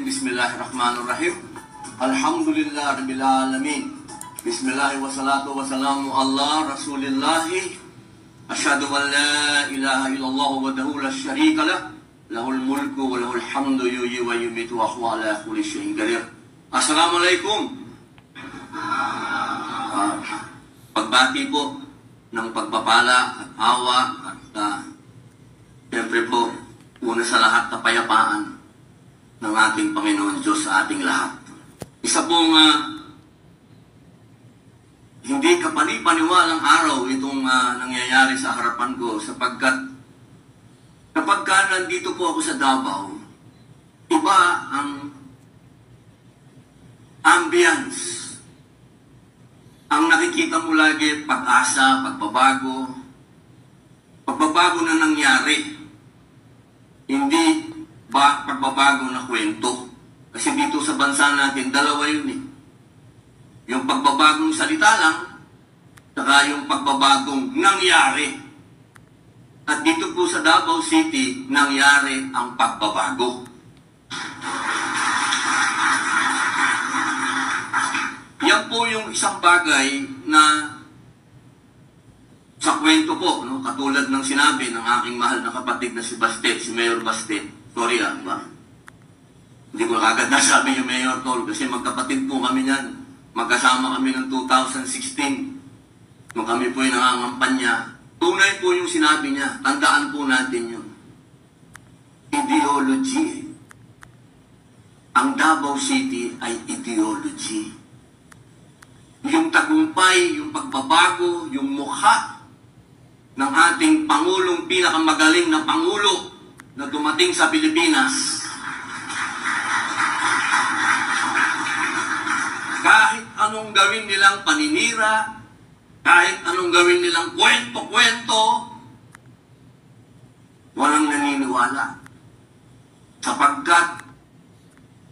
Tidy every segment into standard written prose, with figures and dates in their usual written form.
Bismillahirrahmanirrahim. Alhamdulillah Rabbil Alamin. Bismillah wa salatu wa salamu ala Rasulillahi. Asyhadu an la ilaha illallah wahdahu la syarika lah. Lahul mulku wa lahul hamdu yuhyi wa yumiitu wa huwa ala kulli syai'in qadir. Assalamualaikum. Pagbati po ng pagpapala at awa at siyempre po, una sa lahat, kapayapaan ng ating Panginoon Diyos sa ating lahat. Isa pong hindi kapani-paniwalang araw itong nangyayari sa harapan ko, sapagkat kapag nandito po ako sa Davao, iba ang ambience. Ang nakikita mo lagi, pag-asa, pagbabago na nangyari. Hindi pagbabago na kwento. Kasi dito sa bansa natin, dalawa yun eh. Yung pagbabagong salita lang, saka yung pagbabagong nangyari. At dito po sa Davao City, nangyari ang pagbabago. Yan po yung isang bagay na sa kwento po, no? Katulad ng sinabi ng aking mahal na kapatid na si Bastet, si Mayor Bastet. Sorry ba? Hindi ko agad nasabi yung Mayor Tol kasi magkapatid po kami niyan. Magkasama kami ng 2016. Nung kami po yung nangangampanya. Tunay po yung sinabi niya. Tandaan po natin yun. Ideology. Ang Davao City ay ideology. Yung tagumpay, yung pagbabago, yung mukha ng ating Pangulong, pinakamagaling na Pangulo na dumating sa Pilipinas. Kahit anong gawin nilang paninira, kahit anong gawin nilang kwento-kwento, walang naniniwala. Sapagkat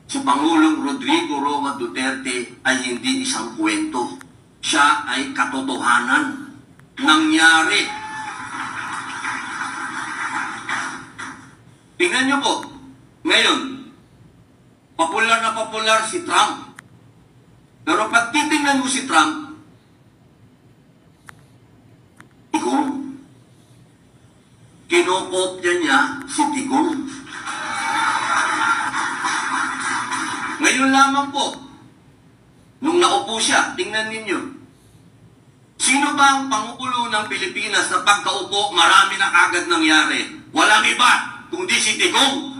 si Pangulong Rodrigo Roa Duterte ay hindi isang kwento. Siya ay katotohanan. Nangyari. Tingnan niyo po, ngayon, popular na popular si Trump. Pero pag titingnan mo si Trump, Digong. Kinokopya niya si Digong. Ngayon lamang po, nung naupo siya, tingnan ninyo, sino ba ang Pangulo ng Pilipinas na pagkaupo, marami na agad nangyari? Walang iba, kundi si Digong.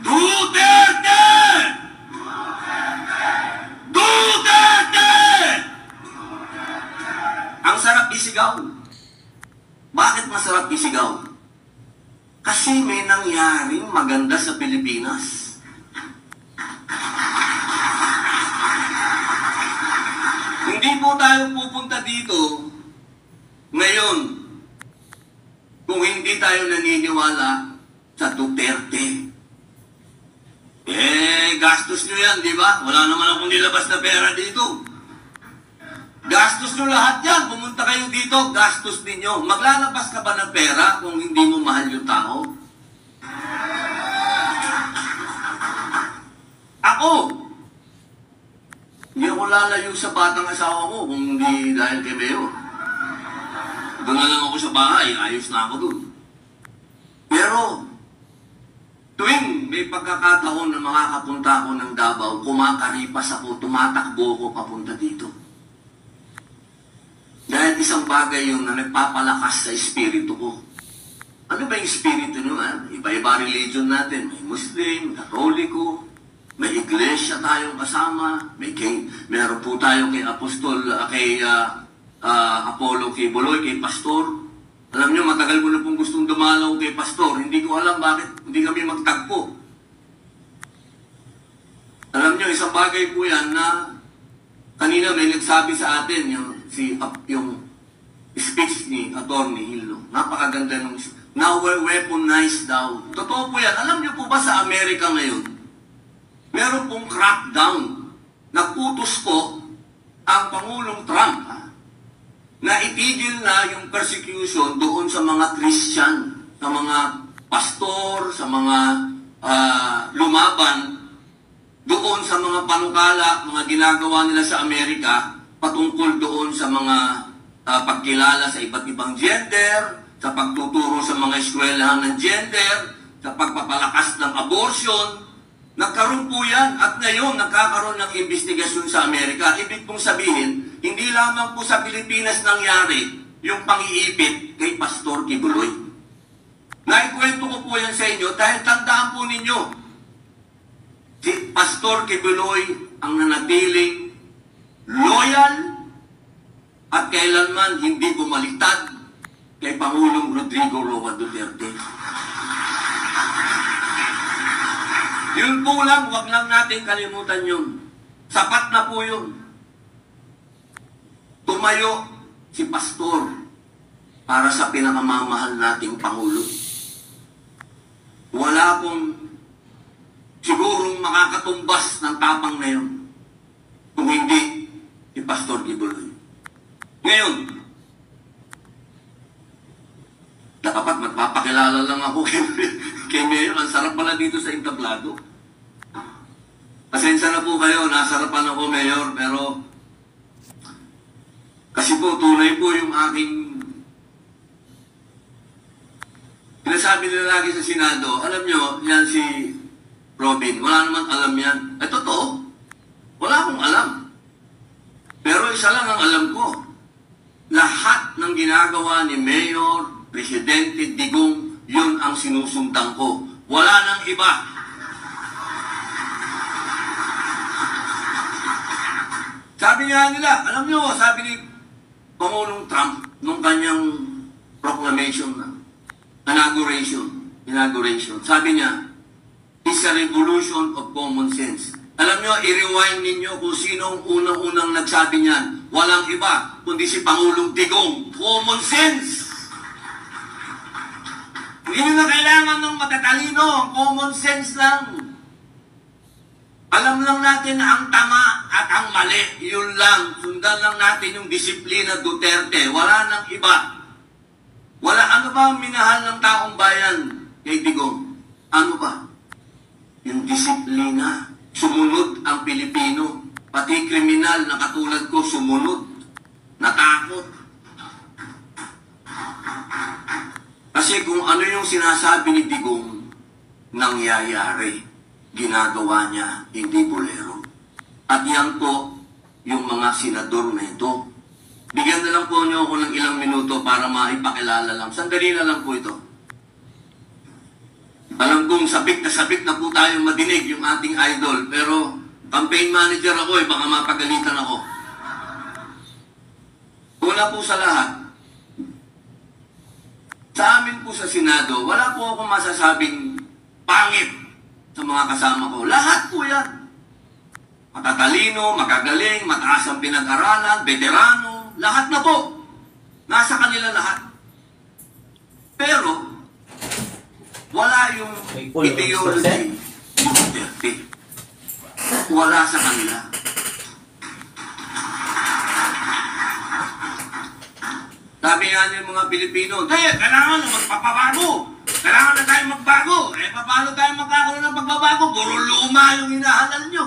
Duterte! Duterte! Ang sarap isigaw. Bakit masarap isigaw? Kasi may nangyaring maganda sa Pilipinas. Hindi po tayo pupunta dito ngayon kung hindi tayo naniniwala sa Duterte. Gastos nyo yan, di ba? Wala naman akong nilabas na pera dito. Gastos nyo lahat yan. Pumunta kayo dito, gastos ninyo. Maglalabas ka ba ng pera kung hindi mo mahal yung tao? Ako, hindi ako lalayo sa batang asawa ko kung hindi dahil kay Mayor. Doon na lang ako sa bahay, ayos na ako doon. Pero, tuwing may pagkakataon na makakapunta ako ng Davao, kumakaripas ako, tumatakbo ako papunta dito. Dahil isang bagay yun na nagpapalakas sa espiritu ko. Ano ba yung espiritu nyo? Iba-iba religion natin. May Muslim, Katoliko, may iglesia tayong kasama, meron po tayo kay Apostol, kay Apollo, kay Boloy, kay Pastor. Alam nyo, matagal ko na pong gustong dumalaw kay Pastor. Hindi ko alam bakit hindi kami magtagpo. Alam nyo, isang bagay po yan na kanina may nagsabi sa atin, yung speech ni Atty. Hillo. Napakaganda nung now we're weaponized daw. Totoo po yan. Alam nyo po ba sa Amerika ngayon, meron pong crackdown. Nagputos po ang Pangulong Trump na itigil na yung persecution doon sa mga Christian, sa mga pastor, sa mga lumaban, doon sa mga panukala, mga ginagawa nila sa Amerika, patungkol doon sa mga pagkilala sa iba't ibang gender, sa pagtuturo sa mga eskwelahan ng gender, sa pagpapalakas ng abortion. Nagkaroon po yan at ngayon nagkakaroon ng investigasyon sa Amerika. Ibig pong sabihin, hindi lamang po sa Pilipinas nangyari yung pang-iipit kay Pastor Kibuloy. Naikwento ko po yan sa inyo dahil tandaan po ninyo, si Pastor Kibuloy ang nanatiling loyal at kailanman hindi bumaliktad kay Pangulong Rodrigo Roa Duterte. Yun po lang, wag lang natin kalimutan yun. Sapat na po yun. Tumayo si Pastor para sa pinakamamahal nating Pangulo. Wala pong sigurong makakatumbas ng tapang na yun kung hindi si Pastor Kibuloy. Ngayon, dapat magpapakilala lang ako kay Mayor. Ang sarap pala dito sa entablado. Pasensya na po kayo, nasarapan ako, Mayor, pero kasi po, tunay po yung aking pinasabi nila lagi sa Senado. Alam nyo, yan si Robin, wala naman alam yan. Eh, totoo, wala akong alam. Pero isa lang ang alam ko. Lahat ng ginagawa ni Mayor, Presidente Digong, yun ang sinusundan ko. Wala nang iba. Sabi nga nila, alam nyo, sabi ni Pangulong Trump, nung kanyang proclamation na, inauguration, sabi niya, it's a revolution of common sense. Alam nyo, i-rewind ninyo kung sino ang unang-unang nagsabi niyan. Walang iba, kundi si Pangulong Digong. Common sense! Hindi na kailangan ng matatalino, common sense lang. Alam lang natin na ang tama at ang mali, yun lang. Sundan lang natin yung disiplina Duterte. Wala nang iba. Wala, ano ba ang minahal ng taong bayan kay Digong? Ano ba? Yung disiplina. Sumunod ang Pilipino. Pati kriminal na katulad ko, sumunod. Natakot. Kasi kung ano yung sinasabi ni Digong, nangyayari. Ginagawa niya, hindi bolero. At yan po, yung mga senador na ito. Bigyan na lang po niyo ako ng ilang minuto para maipakilala lang. Sandali na lang po ito. Alam kong sabik na po tayo madinig yung ating idol, pero campaign manager ako baka mapagalitan ako. Una po sa lahat, sa amin po sa Senado, wala po akong masasabing pangit sa mga kasama ko. Lahat po yan. Matatalino, magagaling, mataas ang pinag-aralan, veterano, lahat na po. Nasa kanila lahat. Pero, wala yung ideology ni Duterte. Wala sa kanila. Sabi nga ng mga Pilipino, kailangan na magpapabago. Kailangan na tayo magbago. Paano tayo magkakaroon ng pagbabago? Puro luma yung hinahalal nyo.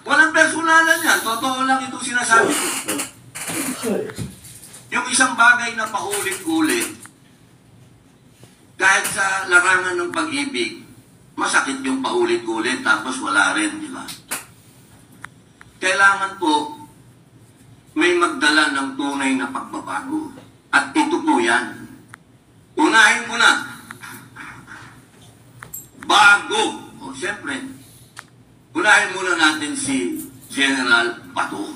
Walang personalan yan. Totoo lang itong sinasabi ko. Yung isang bagay na paulit-ulit, kahit sa larangan ng pag-ibig, masakit yung paulit-ulit, tapos wala rin, di ba? Kailangan po, may magdala ng tunay na pagbabago. At ito po yan. Unahin ko na. Bago. O, siyempre, unahin muna natin si General Bato.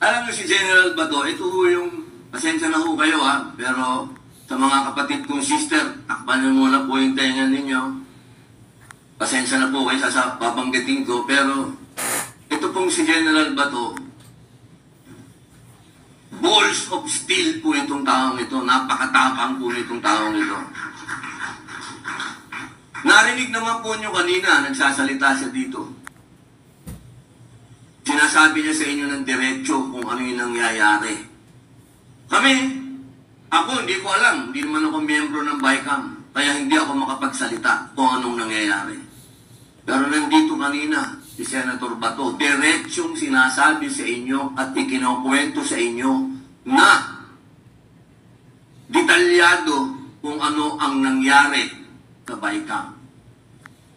Alam niyo si General Bato, ito ho yung, pasensya na ho kayo ha, pero sa mga kapatid kong sister, takpan niyo muna po yung tenga ninyo. Pasensya na po kayo sa babanggitin ko, pero ito pong si General Bato, balls of steel po itong taong ito. Napakatapang po itong taong ito. Narinig naman po nyo kanina, nagsasalita siya dito. Sinasabi niya sa inyo ng diretsyo kung ano yung nangyayari. Kami, ako hindi ko alam, hindi naman ako miyembro ng BICAM, kaya hindi ako makapagsalita kung anong nangyayari. Pero nandito kanina, si Senator Bato, diretsyong sinasabi sa inyo at ikinukwento sa inyo na detalyado kung ano ang nangyari sa BICAM.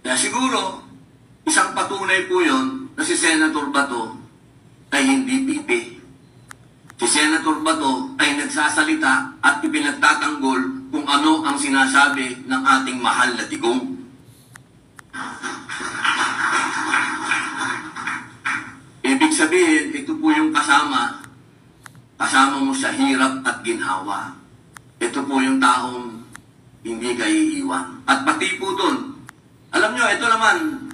Kaya siguro, isang patunay po yun na si Senator Bato ay hindi pipi. Si Senator Bato ay nagsasalita at ipinagtatanggol kung ano ang sinasabi ng ating mahal na Digong. Ibig sabihin, ito po yung kasama mo sa hirap at ginhawa. Ito po yung taong hindi kayo iiwan. At pati po dun, alam nyo, ito naman,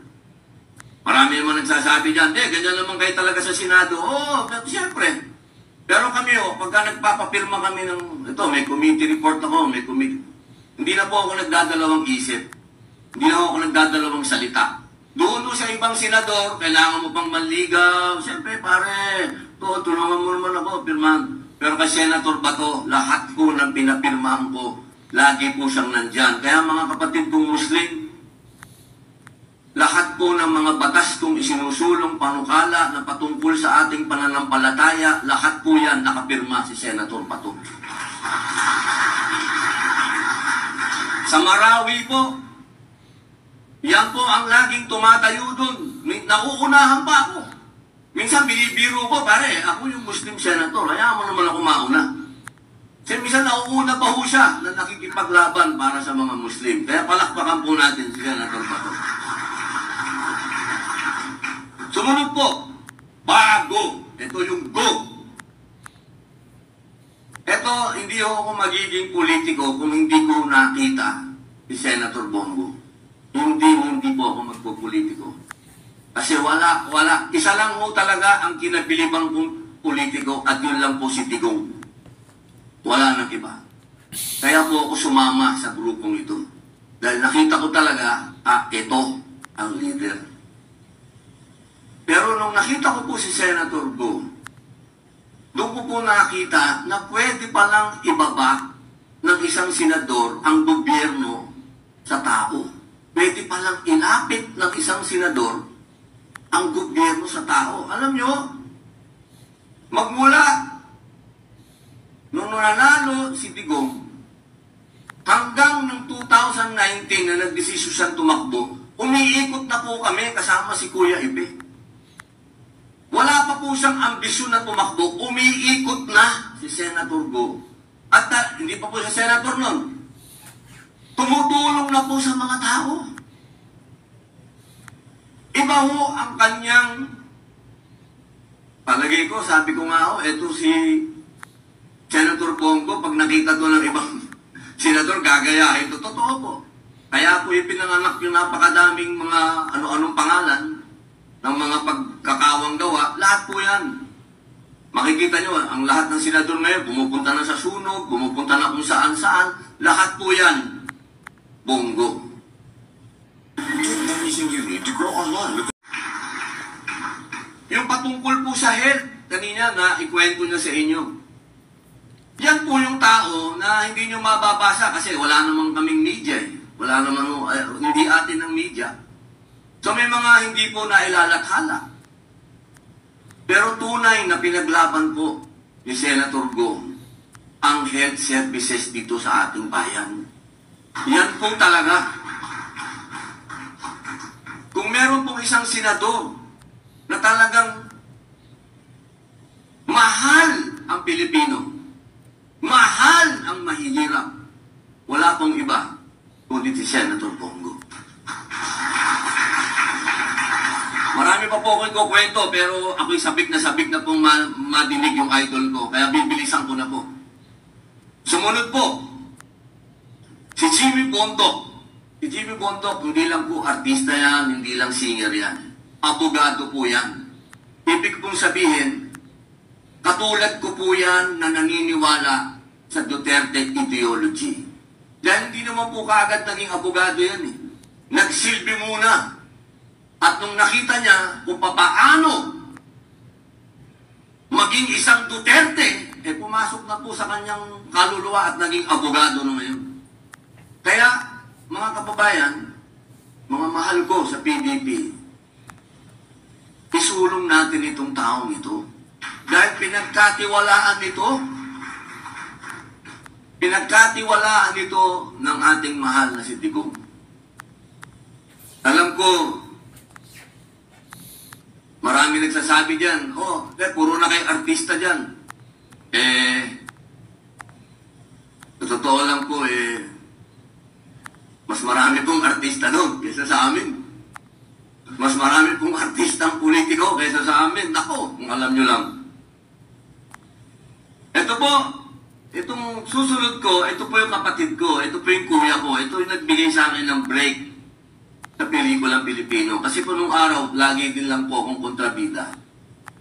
marami naman nagsasabi dyan, ganyan naman kayo talaga sa Senado. Oo, siyempre. Pero kami, pagka nagpapapirma kami ng, ito, may committee report ako, may committee. Hindi na po ako nagdadalawang isip. Hindi na ako nagdadalawang salita. Doon sa ibang senador, kailangan mo pang manligaw. Siyempre, pare, tulungan mo naman ako, pirmahan. Pero kay Senator Bato, lahat po ng pinapirmahan ko, lagi po siyang nandyan. Kaya mga kapatid kong Muslim, lahat po ng mga batas kong isinusulong panukala na patungkol sa ating pananampalataya, lahat po yan nakapirma si Senator Bato. Sa Marawi po, yan po ang laging tumatayo dun. Nauunahan pa ako. Minsan binibiro ko, pare, ako yung Muslim Senator, hayaan mo naman ako mauna. Kasi minsan nauuna pa ho siya na nakikipaglaban para sa mga Muslim. Kaya palakpakan po natin si Senator Bato. Sumunod po, bago. Ito yung go. Ito, hindi ako magiging politiko kung hindi ko nakita si Senator Bongo. Hindi po ako magpo-politiko. Kasi wala. Isa lang ho talaga ang kinabilibang kong politiko at yun lang po si Digong. Wala nang iba. Kaya po ako sumama sa grupong ito. Dahil nakita ko talaga, ito ang leader. Pero nung nakita ko po si Senator Go, doon ko po nakita na pwede palang ibaba ng isang senador ang gobyerno sa tao. Pwede palang ilapit ng isang senador ang gobyerno sa tao. Alam nyo, magmula nung nanalo si Digong, hanggang ng 2019 na nagdesisyon siyang tumakbo, umiikot na po kami kasama si Kuya Ibe. Wala pa po siyang ambisyon na tumakbo, umiikot na si Senator Go. At hindi pa po siya senator nun. Tumutulong na po sa mga tao. Iba ho ang kanyang, palagay ko, sabi ko nga eto si Senator Bongo, pag nakita to ng ibang senador, gagayahin to. Totoo po. Kaya po yung pinanganak yung napakadaming mga ano-anong pangalan ng mga pagkakawang gawa, lahat po yan. Makikita nyo, ang lahat ng senador ngayon, pumupunta na sa sunog, pumupunta na kung saan-saan, lahat po yan. Bongo. Yung patungkol po sa health, kanina na ikwento niya sa inyo. Yan po yung tao na hindi nyo mababasa kasi wala namang kaming media. Wala namang, hindi atin ng media. So may mga hindi po nailalathala. Pero tunay na pinaglaban po ni Senator Go ang health services dito sa ating bayan. Yan po talaga. Kung meron pong isang senador na talagang mahal ang Pilipino, mahal ang mahihirap, wala pong iba kundi si Senator Bongo. Marami pa po ako ikukwento, pero ako'y sabik na pong madinig yung idol ko. Kaya bibilisan ko na po. Sumunod po, si Jimmy Bondoc. Si Jimmy Bondoc, hindi lang po artista yan, hindi lang singer yan. Abogado po yan. Ibig pong sabihin, katulad ko po yan na naniniwala sa Duterte ideology. Dahil hindi naman po kaagad naging abogado yan eh. nagsilbi muna. At nung nakita niya kung paano maging isang Duterte, pumasok na po sa kanyang kaluluwa at naging abogado na ngayon. Kaya, mga kababayan, mga mahal ko sa PDP, isulong natin itong taong ito. Dahil pinagkatiwalaan ito ng ating mahal na si Digong. Alam ko, marami nagsasabi dyan, puro na kayo artista dyan. Totoo lang po, mas marami pong artista doon kaysa sa amin. Mas marami pong artistang politiko kaysa sa amin. Nako, kung alam nyo lang. Ito po, itong susunod ko, ito po yung kapatid ko, ito po yung kuya ko, ito yung nagbigay sa akin ng break sa pelikulang Pilipino. Kasi po nung araw, lagi din lang po akong kontrabida.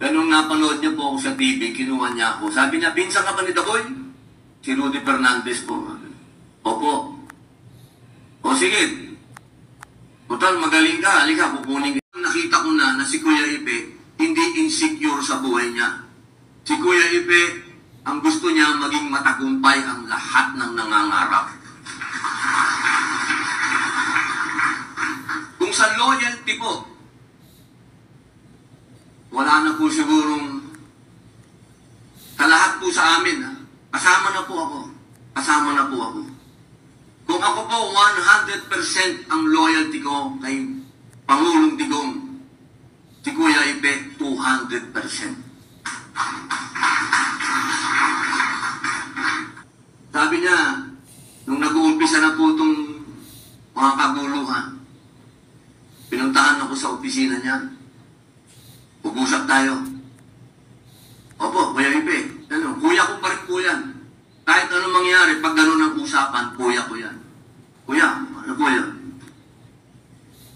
Pero nung napanood niya po ako sa TV, kinuha niya ako. Sabi niya, pinsan ka ba ni Dagoy? Si Rudy Fernandez po. Opo. O sige. Total, magaling ka. Halika, kukunin ka. Nakita ko na si Kuya Ipe, hindi insecure sa buhay niya. Si Kuya Ipe, ang gusto niya maging matagumpay ang lahat ng nangangarap. Kung sa loyalty po, wala na po sigurong sa lahat po sa amin, kasama na po ako. Kasama na po ako. Kung ako po 100% ang loyalty ko kay Pangulong Digong, si Kuya Ipe 200%. Sabi niya, nung nag-uumpisa na po itong mga kaguluhan, pinuntahan ako sa opisina niya. Pag-usap tayo. Opo, Kuya Ipe. Kuya ko pa rin po yan. Kahit anong mangyari, pag gano'n ang usapan, kuya ko yan. Kuya, ano kuya?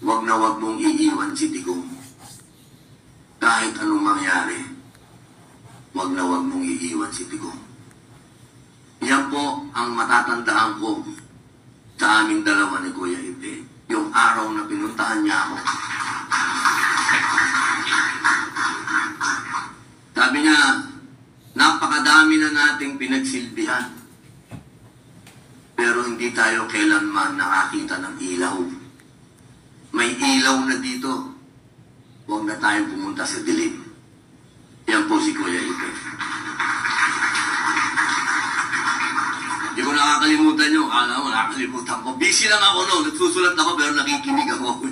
Huwag na huwag mong iiwan si Digong. Kahit anong mangyari, huwag na huwag mong iiwan si Digong. Yan po ang matatandaan ko sa aming dalawa ni Kuya Ipe. Yung araw na pinuntahan niya ako. Sabi niya, napakadami na nating pinagsilbihan. Pero hindi tayo kailanman nakakita ng ilaw. May ilaw na dito. Huwag na tayong pumunta sa dilim. Yan po si Kuya Ipe. Hindi ko nakakalimutan nyo. Akala mo, nakakalimutan ko. Busy lang ako noon. Nagsusulat ako pero nakikinig ako.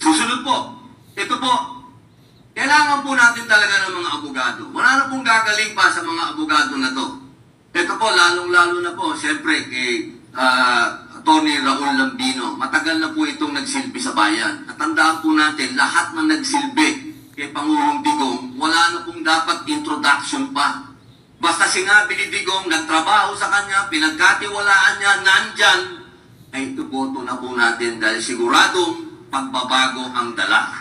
Susunod po. Ito po. Kailangan po natin talaga ng mga abogado. Wala na pong gagaling pa sa mga abogado na to. Ito po, lalong-lalo na po, siyempre, kay Tony Raul Lambino. Matagal na po itong nagsilbi sa bayan. Natandaan po natin, lahat na nagsilbi kay Pangulong Digong, wala na pong dapat introduction pa. Basta sinabi ni Digong, nagtrabaho sa kanya, pinagkatiwalaan niya, nandyan, ay tuboto na po natin dahil siguradong pagbabago ang dala.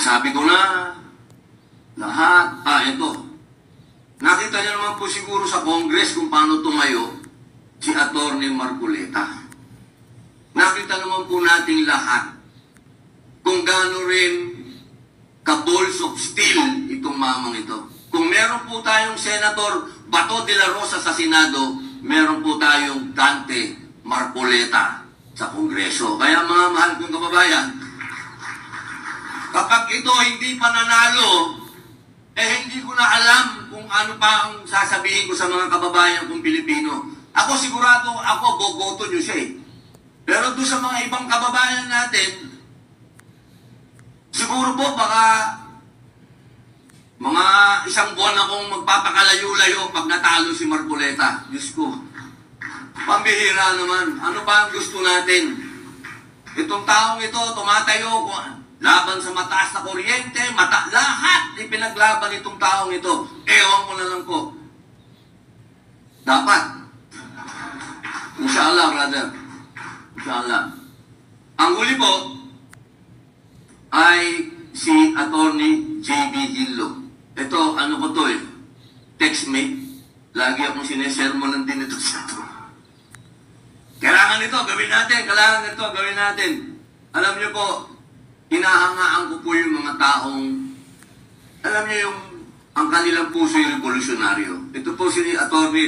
Sabi ko na, lahat, ito. Nakita niyo naman po siguro sa Congress kung paano tumayo si Atty. Marcoleta. Nakita naman po nating lahat kung gaano rin ka-balls of steel itong mamang ito. Kung meron po tayong Senator Bato de la Rosa sa Senado, meron po tayong Dante Marcoleta sa Kongreso. Kaya mga mahal kong kababayan, kapag ito hindi pa nanalo, hindi ko na alam kung ano pa ang sasabihin ko sa mga kababayan kong Pilipino. Ako sigurado, ako boboto nyo siya . Pero doon sa mga ibang kababayan natin, siguro po baka mga isang buwan akong magpapakalayo-layo pag natalo si Marcoleta. Diyos ko, pambihira naman. Ano ba ang gusto natin? Itong taong ito, tumatayo, laban sa mataas na kuryente, lahat ipinaglaban itong taong ito. Ewan ko na lang po. Dapat. Inshallah, brother. Inshallah. Ang huli po ay si Atty. J.B. Gillo. Ito, ano ko to . Textmate. Lagi akong sinesermonan din ito sa ito. Kailangan ito, gawin natin. Kailangan ito, gawin natin. Alam niyo po, hinahangaan ko po yung mga taong, alam niyo yung, ang kanilang puso yung revolusyonaryo. Ito po si Atty.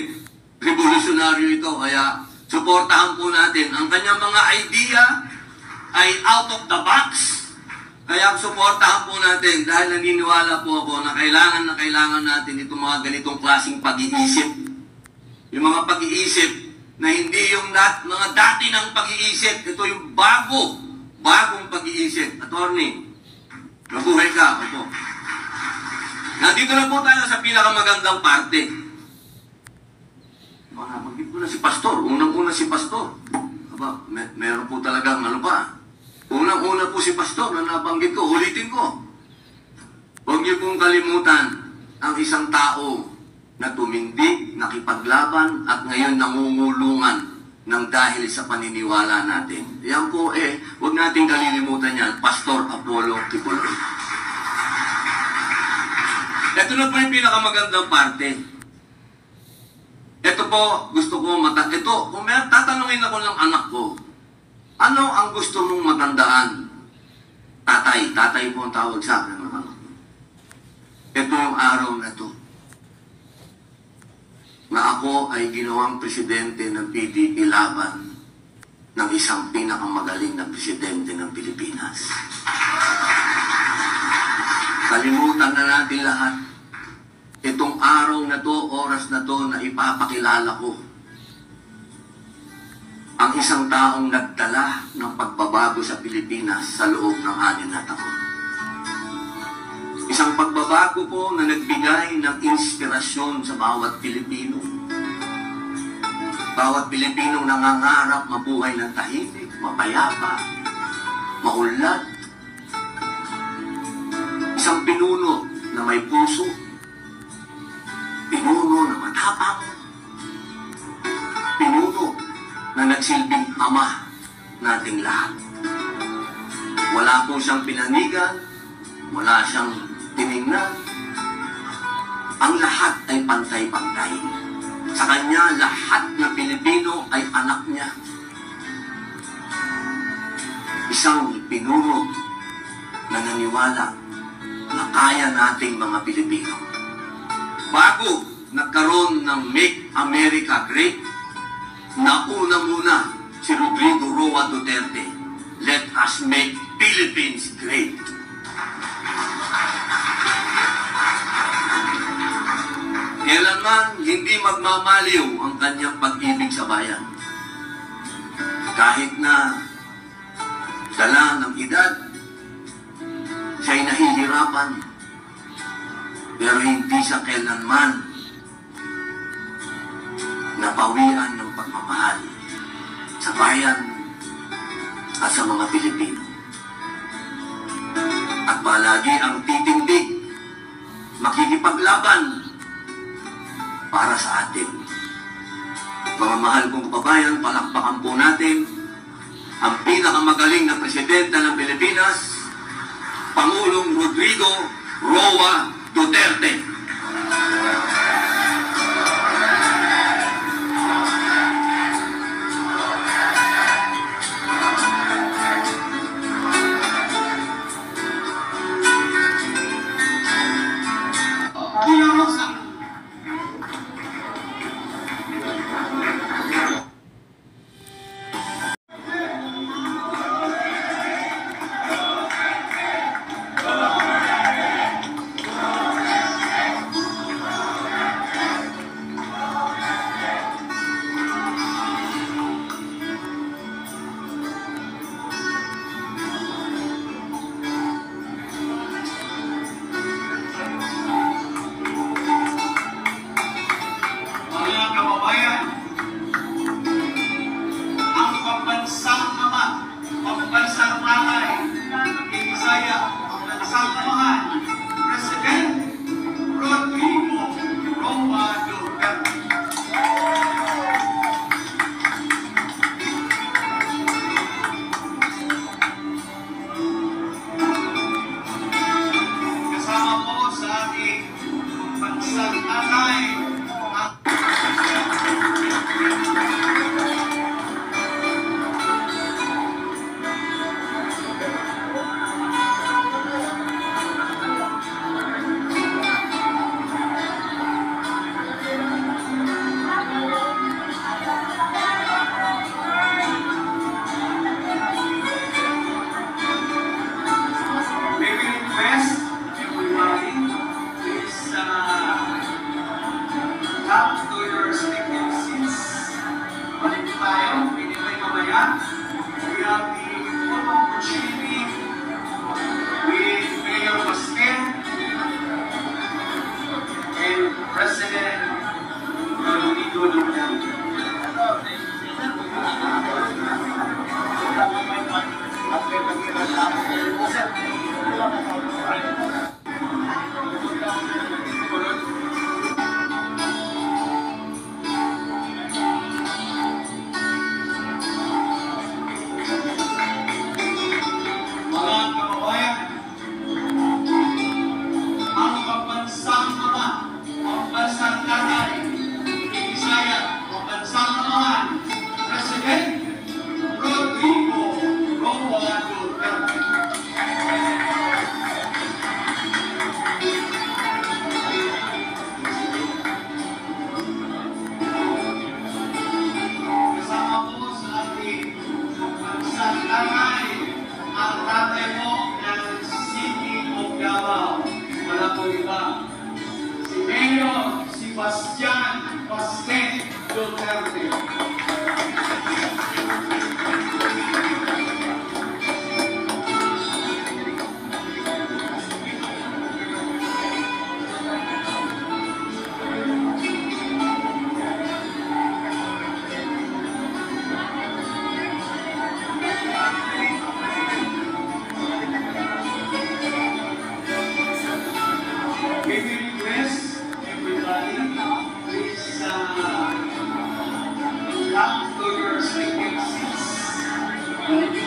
Revolusyonaryo ito, kaya suportahan po natin. Ang kanyang mga idea ay out of the box. Kaya suportahan po natin dahil naniniwala po ako na kailangan natin itong mga ganitong klaseng pag-iisip. Yung mga pag-iisip na hindi yung mga dati ng pag-iisip. Ito yung bagong pag-iisip. Attorney, mabuhay ka. Opo. Nandito na po tayo sa pinakamagandang parte. Magiging ko na si Pastor. Unang-una si Pastor. Aba, meron po talagang ano pa. Unang-una po si Pastor na nabanggit ko. Ulitin ko. Huwag niyo pong kalimutan ang isang tao na tumindig, nakipaglaban, at ngayon nangungulungan ng dahil sa paniniwala natin. Yan po huwag natin kalilimutan yan, Pastor Apollo Kibuloy. Ito na po yung pinakamagandang parte. Ito po, gusto ko kung tatanungin ako ng anak ko, ano ang gusto mong matandaan? Tatay po ang tawag sa akin ng anak ko. Ito yung araw na ito. Na ako ay ginawang presidente ng PDP laban ng isang pinakamagaling na presidente ng Pilipinas. Kalimutan na natin lahat. Itong araw na to, oras na to, na ipapakilala ko ang isang taong nagdala ng pagbabago sa Pilipinas sa loob ng 6 na taon. Isang pagbabago po na nagbigay ng inspirasyon sa bawat Pilipino. Bawat Pilipinong nangangarap mabuhay ng tahimik, mapayapa, maunlad. Isang pinuno na may puso, pinuno na matapang, pinuno na nagsilbing ama nating lahat. Wala po siyang pinanigan, wala siyang tiningnan. Ang lahat ay pantay-pantay. Sa kanya, lahat na Pilipino ay anak niya. Isang pinuno na naniwala na kaya nating mga Pilipino. Bago nagkaroon ng Make America Great, nauna muna si Rodrigo Roa Duterte. Let us make Philippines great. Kailanman hindi magmamaliw ang kanyang pag-ibig sa bayan. Kahit na dala ng edad, siya'y nahihirapan, pero hindi siya kailanman napawian ng pagmamahal sa bayan at sa mga Pilipino. At palagi ang titindig, makikipaglaban para sa atin. Mga mahal kong kababayan, palakpakan po natin ang pinakamagaling na presidente ng Pilipinas, Pangulong Rodrigo Roa Duterte.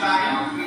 tayo.